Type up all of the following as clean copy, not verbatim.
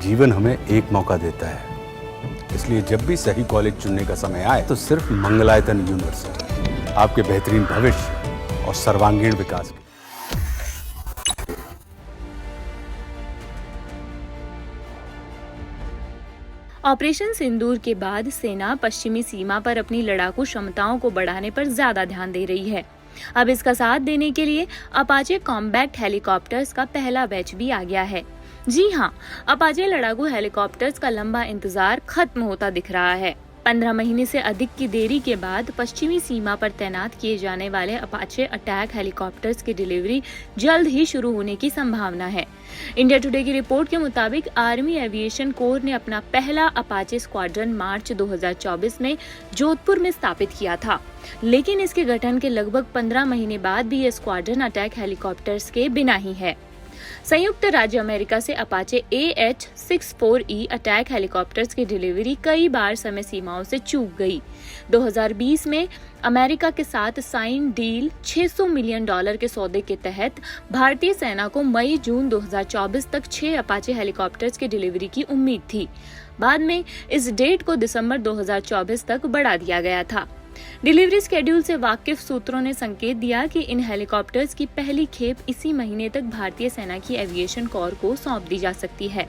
जीवन हमें एक मौका देता है, इसलिए जब भी सही कॉलेज चुनने का समय आए तो सिर्फ मंगलायतन यूनिवर्सिटी आपके बेहतरीन भविष्य और सर्वांगीण विकास के। ऑपरेशन सिंदूर के बाद सेना पश्चिमी सीमा पर अपनी लड़ाकू क्षमताओं को बढ़ाने पर ज्यादा ध्यान दे रही है। अब इसका साथ देने के लिए अपाचे कॉम्बैक्ट हेलीकॉप्टर्स का पहला बैच भी आ गया है। जी हाँ, अपाचे लड़ाकू हेलीकॉप्टर्स का लंबा इंतजार खत्म होता दिख रहा है। 15 महीने से अधिक की देरी के बाद पश्चिमी सीमा पर तैनात किए जाने वाले अपाचे अटैक हेलीकॉप्टर्स की डिलीवरी जल्द ही शुरू होने की संभावना है। इंडिया टुडे की रिपोर्ट के मुताबिक आर्मी एविएशन कोर ने अपना पहला अपाचे स्क्वाड्रन मार्च 2024 में जोधपुर में स्थापित किया था, लेकिन इसके गठन के लगभग 15 महीने बाद भी ये स्क्वाड्रन अटैक हेलीकॉप्टर्स के बिना ही है। संयुक्त राज्य अमेरिका से अपाचे AH-64E अटैक हेलीकॉप्टर्स की डिलीवरी कई बार समय सीमाओं से चूक गई। 2020 में अमेरिका के साथ साइन डील $600 मिलियन के सौदे के तहत भारतीय सेना को मई-जून 2024 तक 6 अपाचे हेलीकॉप्टर्स की डिलीवरी की उम्मीद थी। बाद में इस डेट को दिसंबर 2024 तक बढ़ा दिया गया था। डिलीवरी शेड्यूल से वाकिफ सूत्रों ने संकेत दिया कि इन हेलीकॉप्टर्स की पहली खेप इसी महीने तक भारतीय सेना की एविएशन कोर को सौंप दी जा सकती है।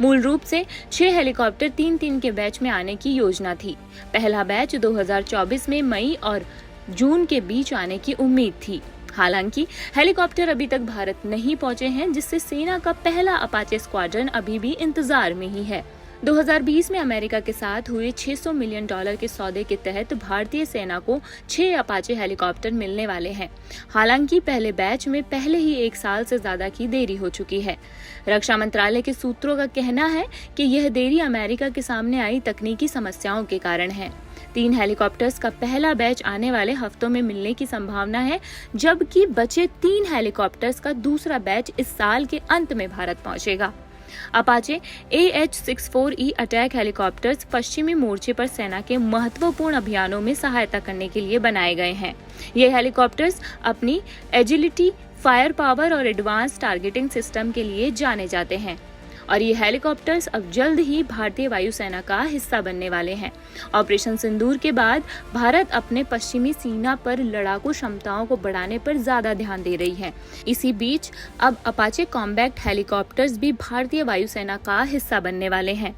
मूल रूप से 6 हेलीकॉप्टर 3-3 के बैच में आने की योजना थी। पहला बैच 2024 में मई और जून के बीच आने की उम्मीद थी। हालांकि हेलीकॉप्टर अभी तक भारत नहीं पहुंचे हैं, जिससे सेना का पहला अपाचे स्क्वाड्रन अभी भी इंतजार में ही है। 2020 में अमेरिका के साथ हुए $600 मिलियन के सौदे के तहत भारतीय सेना को 6 अपाचे हेलीकॉप्टर मिलने वाले हैं। हालांकि पहले बैच में पहले ही 1 साल से ज्यादा की देरी हो चुकी है। रक्षा मंत्रालय के सूत्रों का कहना है कि यह देरी अमेरिका के सामने आई तकनीकी समस्याओं के कारण है। 3 हेलीकॉप्टर्स का पहला बैच आने वाले हफ्तों में मिलने की संभावना है, जबकि बचे 3 हेलीकॉप्टर्स का दूसरा बैच इस साल के अंत में भारत पहुंचेगा। अपाचे AH-64E अटैक हेलीकॉप्टर्स पश्चिमी मोर्चे पर सेना के महत्वपूर्ण अभियानों में सहायता करने के लिए बनाए गए हैं। ये हेलीकॉप्टर्स अपनी एजिलिटी, फायर पावर और एडवांस टारगेटिंग सिस्टम के लिए जाने जाते हैं और ये हेलीकॉप्टर्स अब जल्द ही भारतीय वायुसेना का हिस्सा बनने वाले हैं। ऑपरेशन सिंदूर के बाद भारत अपने पश्चिमी सीमा पर लड़ाकू क्षमताओं को बढ़ाने पर ज्यादा ध्यान दे रही है। इसी बीच अब अपाचे कॉम्बैक्ट हेलीकॉप्टर्स भी भारतीय वायुसेना का हिस्सा बनने वाले हैं।